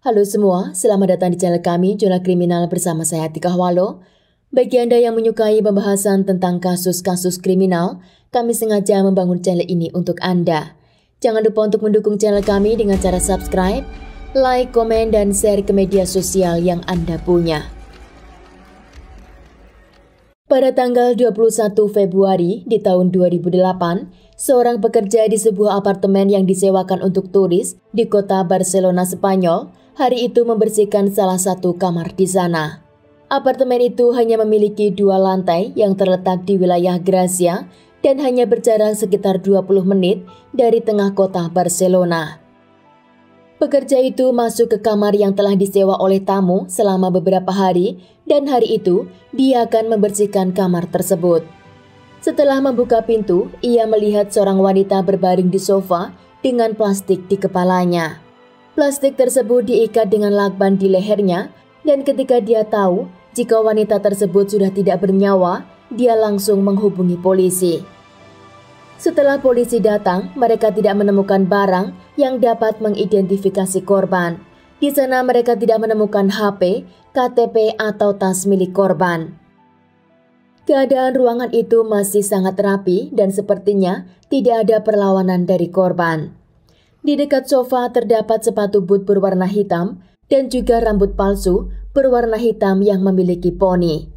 Halo semua, selamat datang di channel kami, Jurnal Kriminal bersama saya Tika Walo. Bagi Anda yang menyukai pembahasan tentang kasus-kasus kriminal, kami sengaja membangun channel ini untuk Anda. Jangan lupa untuk mendukung channel kami dengan cara subscribe, like, komen, dan share ke media sosial yang Anda punya. Pada tanggal 21 Februari di tahun 2008, seorang pekerja di sebuah apartemen yang disewakan untuk turis di kota Barcelona, Spanyol, hari itu membersihkan salah satu kamar di sana. Apartemen itu hanya memiliki 2 lantai yang terletak di wilayah Gracia dan hanya berjarak sekitar 20 menit dari tengah kota Barcelona. Pekerja itu masuk ke kamar yang telah disewa oleh tamu selama beberapa hari dan hari itu dia akan membersihkan kamar tersebut. Setelah membuka pintu, ia melihat seorang wanita berbaring di sofa dengan plastik di kepalanya. Plastik tersebut diikat dengan lakban di lehernya dan ketika dia tahu jika wanita tersebut sudah tidak bernyawa, dia langsung menghubungi polisi. Setelah polisi datang, mereka tidak menemukan barang yang dapat mengidentifikasi korban. Di sana mereka tidak menemukan HP, KTP, atau tas milik korban. Keadaan ruangan itu masih sangat rapi dan sepertinya tidak ada perlawanan dari korban. Di dekat sofa terdapat sepatu boot berwarna hitam dan juga rambut palsu berwarna hitam yang memiliki poni.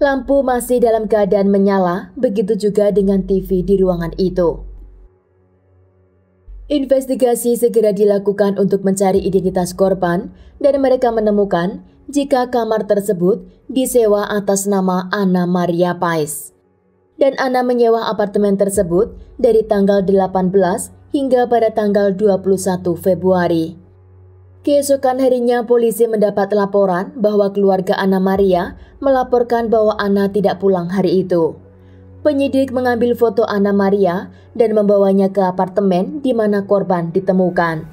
Lampu masih dalam keadaan menyala, begitu juga dengan TV di ruangan itu. Investigasi segera dilakukan untuk mencari identitas korban dan mereka menemukan jika kamar tersebut disewa atas nama Ana Maria Pais. Dan Ana menyewa apartemen tersebut dari tanggal 18 hingga pada tanggal 21 Februari. Keesokan harinya polisi mendapat laporan bahwa keluarga Ana Maria melaporkan bahwa Ana tidak pulang hari itu. Penyidik mengambil foto Ana Maria dan membawanya ke apartemen di mana korban ditemukan.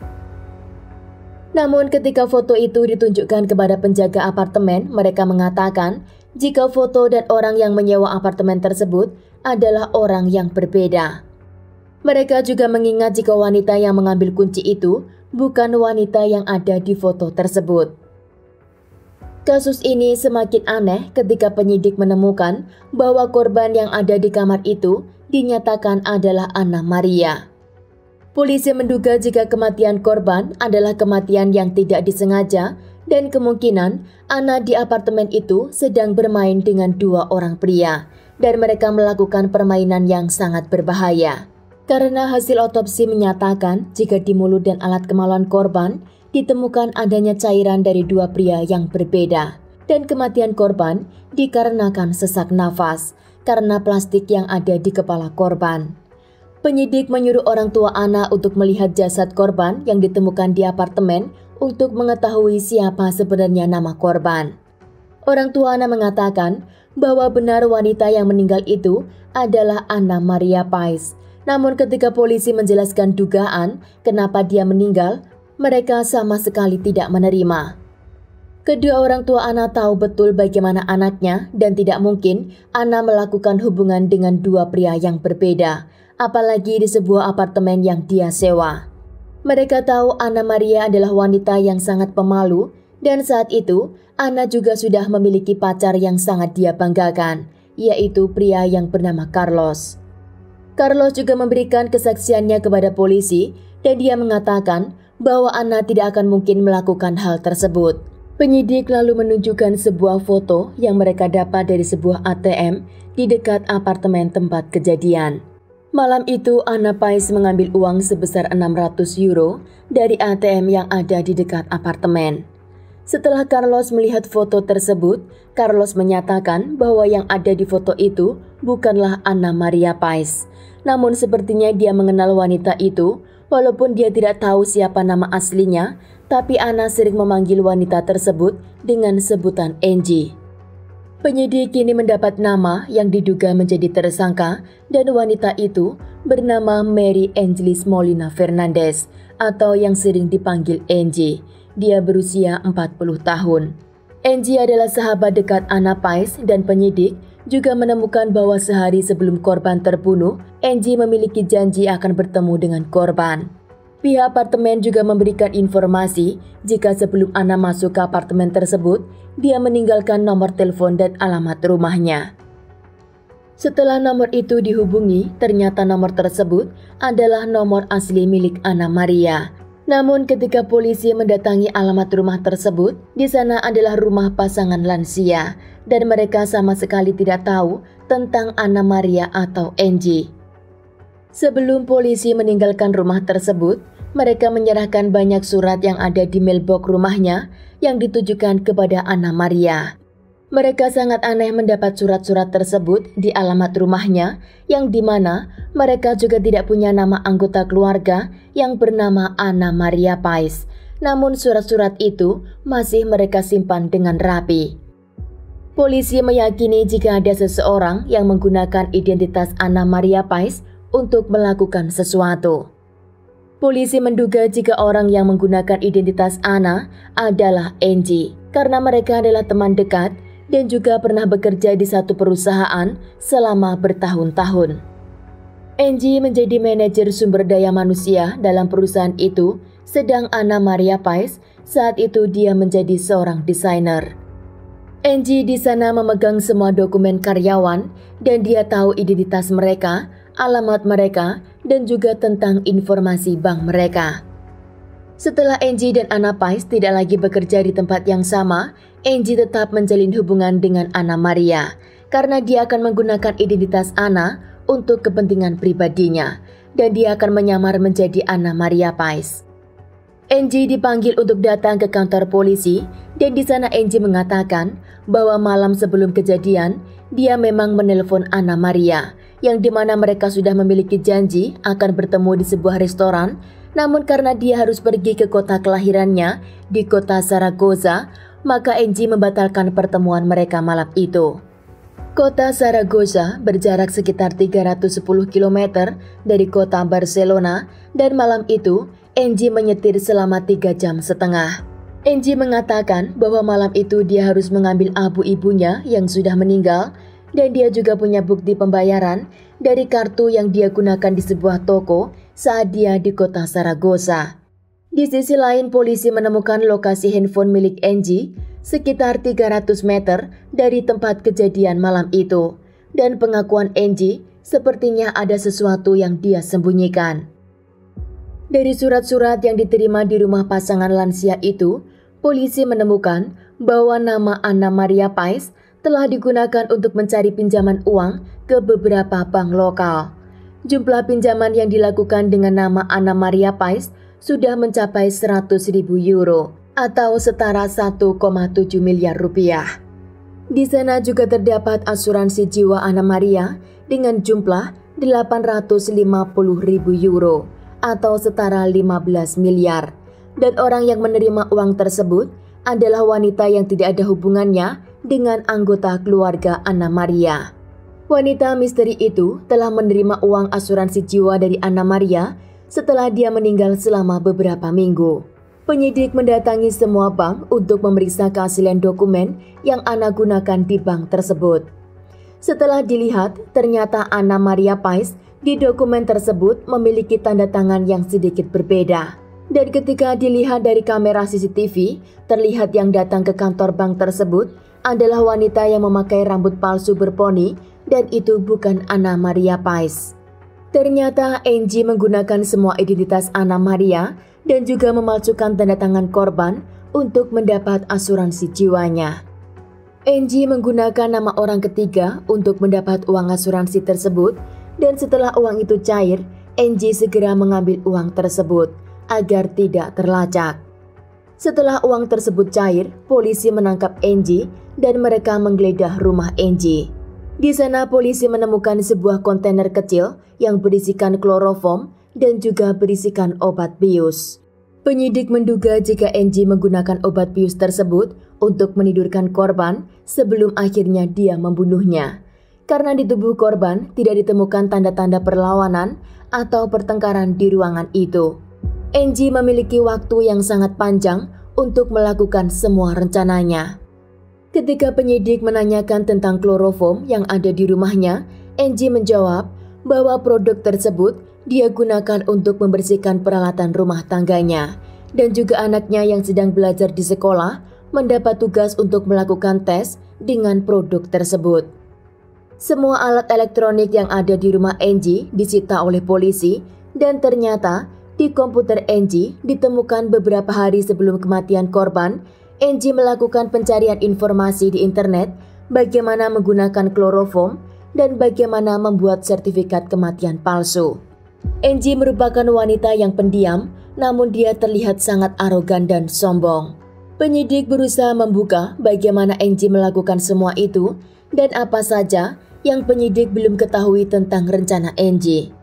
Namun ketika foto itu ditunjukkan kepada penjaga apartemen, mereka mengatakan jika foto dan orang yang menyewa apartemen tersebut adalah orang yang berbeda. Mereka juga mengingat jika wanita yang mengambil kunci itu bukan wanita yang ada di foto tersebut. Kasus ini semakin aneh ketika penyidik menemukan bahwa korban yang ada di kamar itu dinyatakan adalah Ana Maria. Polisi menduga jika kematian korban adalah kematian yang tidak disengaja dan kemungkinan Ana di apartemen itu sedang bermain dengan 2 orang pria dan mereka melakukan permainan yang sangat berbahaya. Karena hasil otopsi menyatakan jika di mulut dan alat kemaluan korban ditemukan adanya cairan dari 2 pria yang berbeda dan kematian korban dikarenakan sesak nafas karena plastik yang ada di kepala korban. Penyidik menyuruh orang tua Ana untuk melihat jasad korban yang ditemukan di apartemen untuk mengetahui siapa sebenarnya nama korban. Orang tua Ana mengatakan bahwa benar wanita yang meninggal itu adalah Ana Maria Pais. Namun ketika polisi menjelaskan dugaan kenapa dia meninggal, mereka sama sekali tidak menerima. Kedua orang tua Ana tahu betul bagaimana anaknya dan tidak mungkin Ana melakukan hubungan dengan 2 pria yang berbeda, apalagi di sebuah apartemen yang dia sewa. Mereka tahu Ana Maria adalah wanita yang sangat pemalu dan saat itu Ana juga sudah memiliki pacar yang sangat dia banggakan, yaitu pria yang bernama Carlos. Carlos juga memberikan kesaksiannya kepada polisi dan dia mengatakan bahwa Ana tidak akan mungkin melakukan hal tersebut. Penyidik lalu menunjukkan sebuah foto yang mereka dapat dari sebuah ATM di dekat apartemen tempat kejadian. Malam itu Ana Pais mengambil uang sebesar 600 euro dari ATM yang ada di dekat apartemen. Setelah Carlos melihat foto tersebut, Carlos menyatakan bahwa yang ada di foto itu bukanlah Ana Maria Pais. Namun sepertinya dia mengenal wanita itu, walaupun dia tidak tahu siapa nama aslinya, tapi Ana sering memanggil wanita tersebut dengan sebutan Angie. Penyidik kini mendapat nama yang diduga menjadi tersangka dan wanita itu bernama Mary Angelis Molina Fernandez atau yang sering dipanggil Angie. Dia berusia 40 tahun. Angie adalah sahabat dekat Ana Pais dan penyidik juga menemukan bahwa sehari sebelum korban terbunuh, Angie memiliki janji akan bertemu dengan korban. Pihak apartemen juga memberikan informasi jika sebelum Ana masuk ke apartemen tersebut, dia meninggalkan nomor telepon dan alamat rumahnya. Setelah nomor itu dihubungi, ternyata nomor tersebut adalah nomor asli milik Ana Maria. Namun ketika polisi mendatangi alamat rumah tersebut, di sana adalah rumah pasangan lansia dan mereka sama sekali tidak tahu tentang Ana Maria atau Angie. Sebelum polisi meninggalkan rumah tersebut, mereka menyerahkan banyak surat yang ada di mailbox rumahnya yang ditujukan kepada Ana Maria. Mereka sangat aneh mendapat surat-surat tersebut di alamat rumahnya yang dimana mereka juga tidak punya nama anggota keluarga yang bernama Ana Maria Pais. Namun surat-surat itu masih mereka simpan dengan rapi. Polisi meyakini jika ada seseorang yang menggunakan identitas Ana Maria Pais untuk melakukan sesuatu. Polisi menduga jika orang yang menggunakan identitas Ana adalah Angie karena mereka adalah teman dekat dan juga pernah bekerja di satu perusahaan selama bertahun-tahun. Angie menjadi manajer sumber daya manusia dalam perusahaan itu, sedang Ana Maria Pais saat itu dia menjadi seorang desainer. Angie di sana memegang semua dokumen karyawan dan dia tahu identitas mereka, alamat mereka, dan juga tentang informasi bank mereka. Setelah Angie dan Ana Pais tidak lagi bekerja di tempat yang sama, Angie tetap menjalin hubungan dengan Ana Maria karena dia akan menggunakan identitas Ana untuk kepentingan pribadinya dan dia akan menyamar menjadi Ana Maria Pais. Angie dipanggil untuk datang ke kantor polisi dan di sana Angie mengatakan bahwa malam sebelum kejadian dia memang menelpon Ana Maria yang dimana mereka sudah memiliki janji akan bertemu di sebuah restoran. Namun karena dia harus pergi ke kota kelahirannya di kota Zaragoza, maka Angie membatalkan pertemuan mereka malam itu. Kota Zaragoza berjarak sekitar 310 km dari kota Barcelona dan malam itu Angie menyetir selama 3,5 jam. Angie mengatakan bahwa malam itu dia harus mengambil abu ibunya yang sudah meninggal dan dia juga punya bukti pembayaran dari kartu yang dia gunakan di sebuah toko saat dia di kota Zaragoza. Di sisi lain, polisi menemukan lokasi handphone milik Angie sekitar 300 meter dari tempat kejadian malam itu. Dan pengakuan Angie sepertinya ada sesuatu yang dia sembunyikan. Dari surat-surat yang diterima di rumah pasangan lansia itu, polisi menemukan bahwa nama Ana Maria Pais telah digunakan untuk mencari pinjaman uang ke beberapa bank lokal. Jumlah pinjaman yang dilakukan dengan nama Ana Maria Pais sudah mencapai 100.000 euro atau setara 1,7 miliar rupiah. Di sana juga terdapat asuransi jiwa Ana Maria dengan jumlah 850.000 euro atau setara 15 miliar. Dan orang yang menerima uang tersebut adalah wanita yang tidak ada hubungannya dengan anggota keluarga Ana Maria. Wanita misteri itu telah menerima uang asuransi jiwa dari Ana Maria setelah dia meninggal selama beberapa minggu. Penyidik mendatangi semua bank untuk memeriksa keaslian dokumen yang Ana gunakan di bank tersebut. Setelah dilihat, ternyata Ana Maria Pais di dokumen tersebut memiliki tanda tangan yang sedikit berbeda. Dan ketika dilihat dari kamera CCTV, terlihat yang datang ke kantor bank tersebut adalah wanita yang memakai rambut palsu berponi dan itu bukan Ana Maria Pais. Ternyata Angie menggunakan semua identitas Ana Maria dan juga memalsukan tanda tangan korban untuk mendapat asuransi jiwanya. Angie menggunakan nama orang ketiga untuk mendapat uang asuransi tersebut dan setelah uang itu cair, Angie segera mengambil uang tersebut agar tidak terlacak. Setelah uang tersebut cair, polisi menangkap Angie dan mereka menggeledah rumah Angie. Di sana polisi menemukan sebuah kontainer kecil yang berisikan kloroform dan juga berisikan obat bius. Penyidik menduga jika Angie menggunakan obat bius tersebut untuk menidurkan korban sebelum akhirnya dia membunuhnya. Karena di tubuh korban tidak ditemukan tanda-tanda perlawanan atau pertengkaran di ruangan itu. Angie memiliki waktu yang sangat panjang untuk melakukan semua rencananya. Ketika penyidik menanyakan tentang kloroform yang ada di rumahnya, Angie menjawab bahwa produk tersebut dia gunakan untuk membersihkan peralatan rumah tangganya. Dan juga anaknya yang sedang belajar di sekolah mendapat tugas untuk melakukan tes dengan produk tersebut. Semua alat elektronik yang ada di rumah Angie disita oleh polisi dan ternyata di komputer Angie ditemukan beberapa hari sebelum kematian korban. Angie melakukan pencarian informasi di internet bagaimana menggunakan kloroform dan bagaimana membuat sertifikat kematian palsu. Angie merupakan wanita yang pendiam, namun dia terlihat sangat arogan dan sombong. Penyidik berusaha membuka bagaimana Angie melakukan semua itu dan apa saja yang penyidik belum ketahui tentang rencana Angie.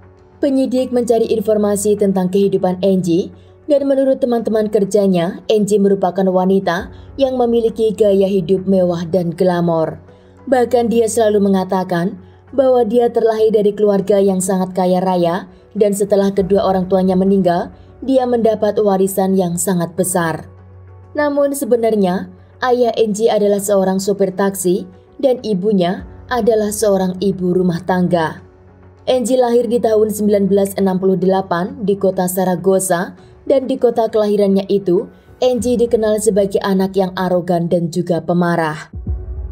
Penyidik mencari informasi tentang kehidupan Angie dan menurut teman-teman kerjanya, Angie merupakan wanita yang memiliki gaya hidup mewah dan glamor. Bahkan dia selalu mengatakan bahwa dia terlahir dari keluarga yang sangat kaya raya dan setelah kedua orang tuanya meninggal, dia mendapat warisan yang sangat besar. Namun sebenarnya, ayah Angie adalah seorang sopir taksi dan ibunya adalah seorang ibu rumah tangga. Angie lahir di tahun 1968 di kota Saragossa dan di kota kelahirannya itu, Angie dikenal sebagai anak yang arogan dan juga pemarah.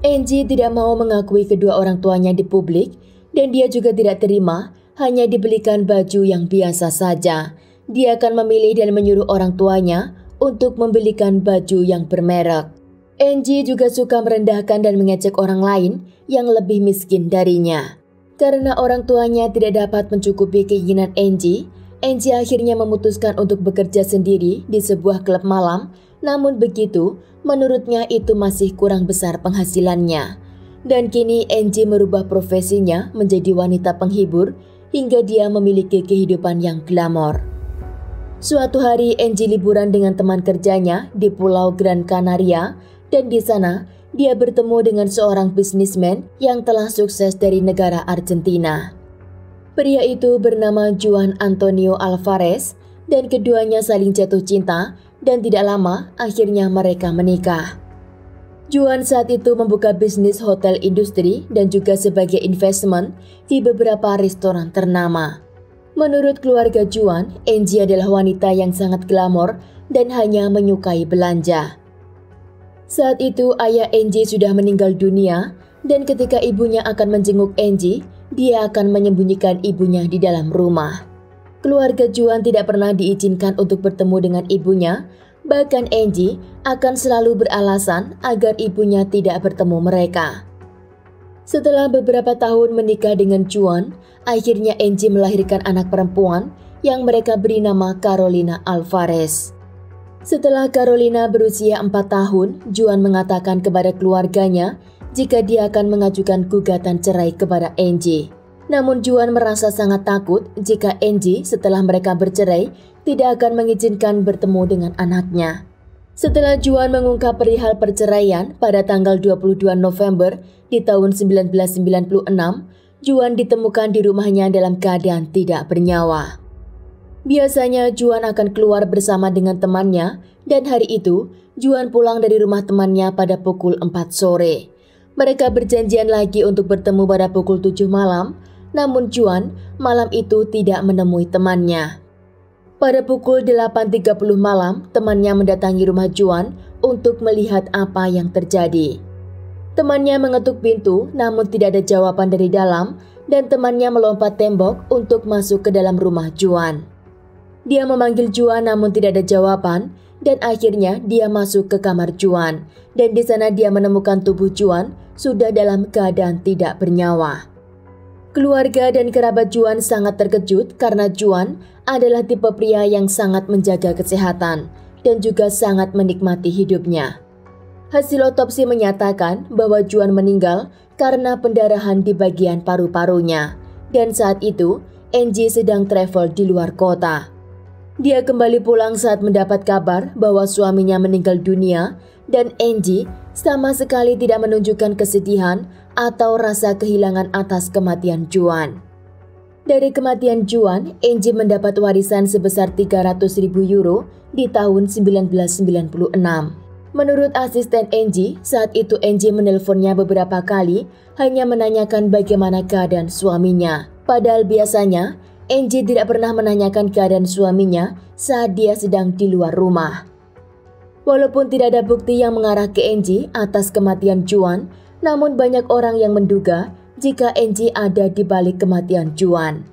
Angie tidak mau mengakui kedua orang tuanya di publik dan dia juga tidak terima hanya dibelikan baju yang biasa saja. Dia akan memilih dan menyuruh orang tuanya untuk membelikan baju yang bermerek. Angie juga suka merendahkan dan mengejek orang lain yang lebih miskin darinya. Karena orang tuanya tidak dapat mencukupi keinginan Angie akhirnya memutuskan untuk bekerja sendiri di sebuah klub malam. Namun begitu, menurutnya itu masih kurang besar penghasilannya. Dan kini Angie merubah profesinya menjadi wanita penghibur hingga dia memiliki kehidupan yang glamor. Suatu hari Angie liburan dengan teman kerjanya di Pulau Gran Canaria dan di sana dia bertemu dengan seorang bisnismen yang telah sukses dari negara Argentina. Pria itu bernama Juan Antonio Alvarez dan keduanya saling jatuh cinta dan tidak lama akhirnya mereka menikah. Juan saat itu membuka bisnis hotel industri dan juga sebagai investment di beberapa restoran ternama. Menurut keluarga Juan, Angie adalah wanita yang sangat glamor dan hanya menyukai belanja. Saat itu ayah Angie sudah meninggal dunia dan ketika ibunya akan menjenguk Angie, dia akan menyembunyikan ibunya di dalam rumah. Keluarga Juan tidak pernah diizinkan untuk bertemu dengan ibunya, bahkan Angie akan selalu beralasan agar ibunya tidak bertemu mereka. Setelah beberapa tahun menikah dengan Juan, akhirnya Angie melahirkan anak perempuan yang mereka beri nama Carolina Alvarez. Setelah Carolina berusia 4 tahun, Juan mengatakan kepada keluarganya jika dia akan mengajukan gugatan cerai kepada Angie. Namun Juan merasa sangat takut jika Angie setelah mereka bercerai tidak akan mengizinkan bertemu dengan anaknya. Setelah Juan mengungkap perihal perceraian pada tanggal 22 November di tahun 1996, Juan ditemukan di rumahnya dalam keadaan tidak bernyawa. Biasanya Juan akan keluar bersama dengan temannya dan hari itu Juan pulang dari rumah temannya pada pukul 4 sore. Mereka berjanjian lagi untuk bertemu pada pukul 7 malam, namun Juan malam itu tidak menemui temannya. Pada pukul 8.30 malam, temannya mendatangi rumah Juan untuk melihat apa yang terjadi. Temannya mengetuk pintu namun tidak ada jawaban dari dalam dan temannya melompat tembok untuk masuk ke dalam rumah Juan. Dia memanggil Juan namun tidak ada jawaban dan akhirnya dia masuk ke kamar Juan dan di sana dia menemukan tubuh Juan sudah dalam keadaan tidak bernyawa. Keluarga dan kerabat Juan sangat terkejut karena Juan adalah tipe pria yang sangat menjaga kesehatan dan juga sangat menikmati hidupnya. Hasil otopsi menyatakan bahwa Juan meninggal karena pendarahan di bagian paru-parunya dan saat itu Angie sedang travel di luar kota. Dia kembali pulang saat mendapat kabar bahwa suaminya meninggal dunia dan Angie sama sekali tidak menunjukkan kesedihan atau rasa kehilangan atas kematian Juan. Dari kematian Juan, Angie mendapat warisan sebesar 300.000 euro di tahun 1996. Menurut asisten Angie, saat itu Angie menelponnya beberapa kali hanya menanyakan bagaimana keadaan suaminya. Padahal biasanya Angie tidak pernah menanyakan keadaan suaminya saat dia sedang di luar rumah. Walaupun tidak ada bukti yang mengarah ke Angie atas kematian Juan, namun banyak orang yang menduga jika Angie ada di balik kematian Juan.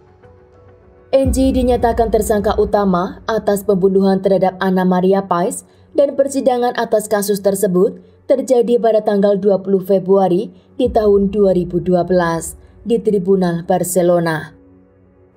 Angie dinyatakan tersangka utama atas pembunuhan terhadap Anna Maria Pais dan persidangan atas kasus tersebut terjadi pada tanggal 20 Februari di tahun 2012 di Tribunal Barcelona.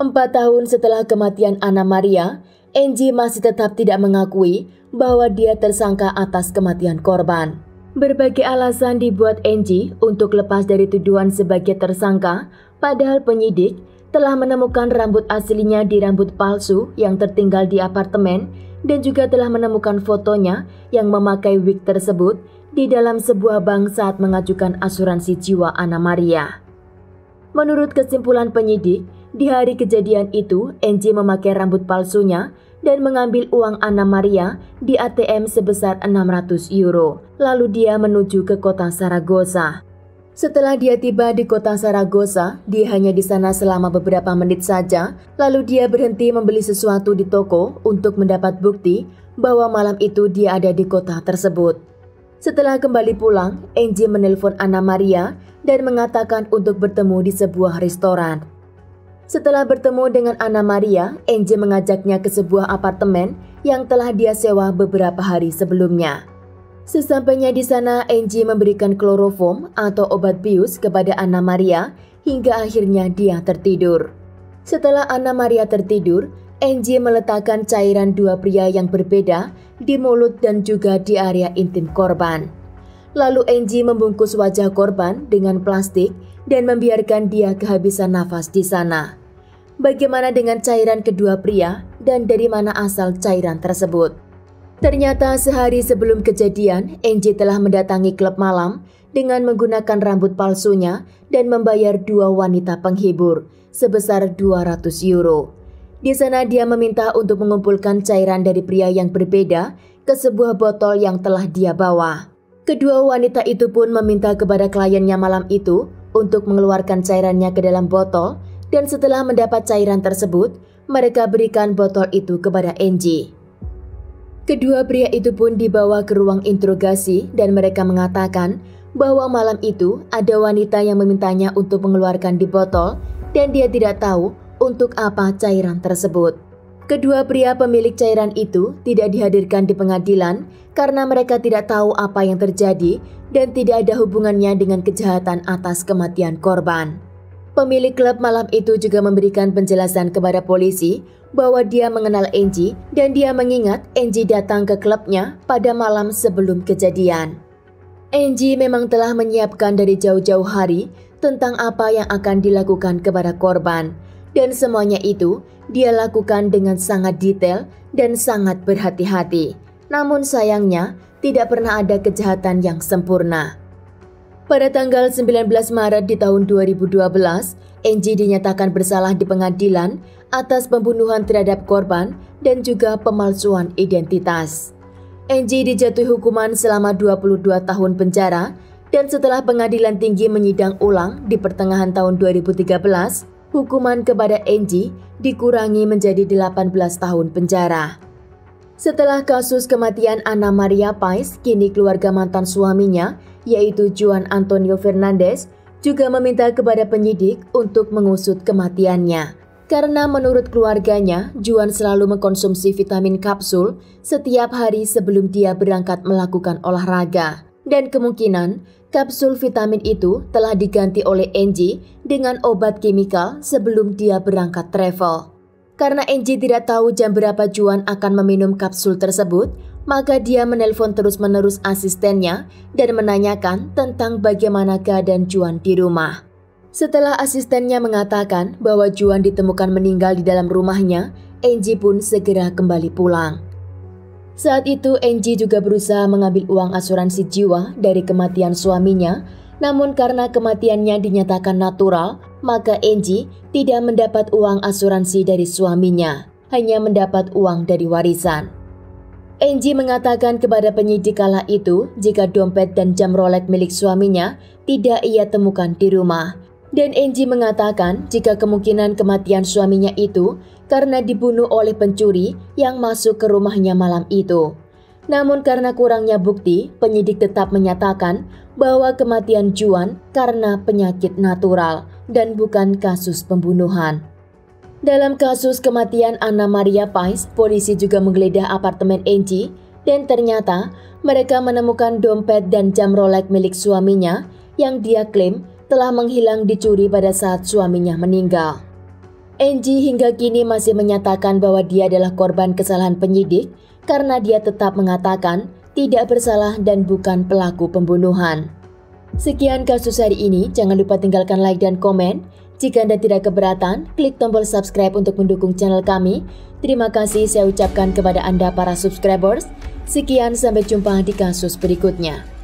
4 tahun setelah kematian Anna Maria, Angie masih tetap tidak mengakui bahwa dia tersangka atas kematian korban. Berbagai alasan dibuat Angie untuk lepas dari tuduhan sebagai tersangka, padahal penyidik telah menemukan rambut aslinya di rambut palsu yang tertinggal di apartemen dan juga telah menemukan fotonya yang memakai wig tersebut di dalam sebuah bank saat mengajukan asuransi jiwa Anna Maria. Menurut kesimpulan penyidik, di hari kejadian itu Angie memakai rambut palsunya dan mengambil uang Anna Maria di ATM sebesar 600 euro. Lalu dia menuju ke kota Saragossa. Setelah dia tiba di kota Saragossa, dia hanya di sana selama beberapa menit saja, lalu dia berhenti membeli sesuatu di toko untuk mendapat bukti bahwa malam itu dia ada di kota tersebut. Setelah kembali pulang, Angie menelpon Anna Maria dan mengatakan untuk bertemu di sebuah restoran. Setelah bertemu dengan Anna Maria, Angie mengajaknya ke sebuah apartemen yang telah dia sewa beberapa hari sebelumnya. Sesampainya di sana, Angie memberikan kloroform atau obat bius kepada Anna Maria hingga akhirnya dia tertidur. Setelah Anna Maria tertidur, Angie meletakkan cairan dua pria yang berbeda di mulut dan juga di area intim korban. Lalu Angie membungkus wajah korban dengan plastik dan membiarkan dia kehabisan nafas di sana. Bagaimana dengan cairan kedua pria dan dari mana asal cairan tersebut? Ternyata sehari sebelum kejadian, Angie telah mendatangi klub malam dengan menggunakan rambut palsunya dan membayar 2 wanita penghibur sebesar 200 euro. Di sana dia meminta untuk mengumpulkan cairan dari pria yang berbeda ke sebuah botol yang telah dia bawa. Kedua wanita itu pun meminta kepada kliennya malam itu untuk mengeluarkan cairannya ke dalam botol dan setelah mendapat cairan tersebut, mereka berikan botol itu kepada Angie. Kedua pria itu pun dibawa ke ruang interogasi dan mereka mengatakan bahwa malam itu ada wanita yang memintanya untuk mengeluarkan di botol dan dia tidak tahu untuk apa cairan tersebut. Kedua pria pemilik cairan itu tidak dihadirkan di pengadilan karena mereka tidak tahu apa yang terjadi dan tidak ada hubungannya dengan kejahatan atas kematian korban. Pemilik klub malam itu juga memberikan penjelasan kepada polisi bahwa dia mengenal Angie dan dia mengingat Angie datang ke klubnya pada malam sebelum kejadian. Angie memang telah menyiapkan dari jauh-jauh hari tentang apa yang akan dilakukan kepada korban dan semuanya itu dia lakukan dengan sangat detail dan sangat berhati-hati. Namun sayangnya tidak pernah ada kejahatan yang sempurna. Pada tanggal 19 Maret di tahun 2012, Angie dinyatakan bersalah di pengadilan atas pembunuhan terhadap korban dan juga pemalsuan identitas. Angie dijatuhi hukuman selama 22 tahun penjara dan setelah pengadilan tinggi menyidang ulang di pertengahan tahun 2013, hukuman kepada Angie dikurangi menjadi 18 tahun penjara. Setelah kasus kematian Anna Maria Pais, kini keluarga mantan suaminya, yaitu Juan Antonio Fernandez, juga meminta kepada penyidik untuk mengusut kematiannya. Karena menurut keluarganya, Juan selalu mengkonsumsi vitamin kapsul setiap hari sebelum dia berangkat melakukan olahraga. Dan kemungkinan kapsul vitamin itu telah diganti oleh Angie dengan obat kimikal sebelum dia berangkat travel. Karena Angie tidak tahu jam berapa Juan akan meminum kapsul tersebut, maka dia menelpon terus-menerus asistennya dan menanyakan tentang bagaimana keadaan Juan di rumah. Setelah asistennya mengatakan bahwa Juan ditemukan meninggal di dalam rumahnya, Angie pun segera kembali pulang. Saat itu Angie juga berusaha mengambil uang asuransi jiwa dari kematian suaminya, namun karena kematiannya dinyatakan natural, maka Angie tidak mendapat uang asuransi dari suaminya, hanya mendapat uang dari warisan. Angie mengatakan kepada penyidik kala itu jika dompet dan jam Rolex milik suaminya tidak ia temukan di rumah. Dan Angie mengatakan jika kemungkinan kematian suaminya itu karena dibunuh oleh pencuri yang masuk ke rumahnya malam itu. Namun karena kurangnya bukti, penyidik tetap menyatakan bahwa kematian Juan karena penyakit natural dan bukan kasus pembunuhan. Dalam kasus kematian Anna Maria Pais, polisi juga menggeledah apartemen Angie dan ternyata mereka menemukan dompet dan jam Rolex milik suaminya yang dia klaim telah menghilang dicuri pada saat suaminya meninggal. Angie hingga kini masih menyatakan bahwa dia adalah korban kesalahan penyidik karena dia tetap mengatakan tidak bersalah dan bukan pelaku pembunuhan. Sekian kasus hari ini, jangan lupa tinggalkan like dan komen. Jika Anda tidak keberatan, klik tombol subscribe untuk mendukung channel kami. Terima kasih saya ucapkan kepada Anda para subscribers. Sekian, sampai jumpa di kasus berikutnya.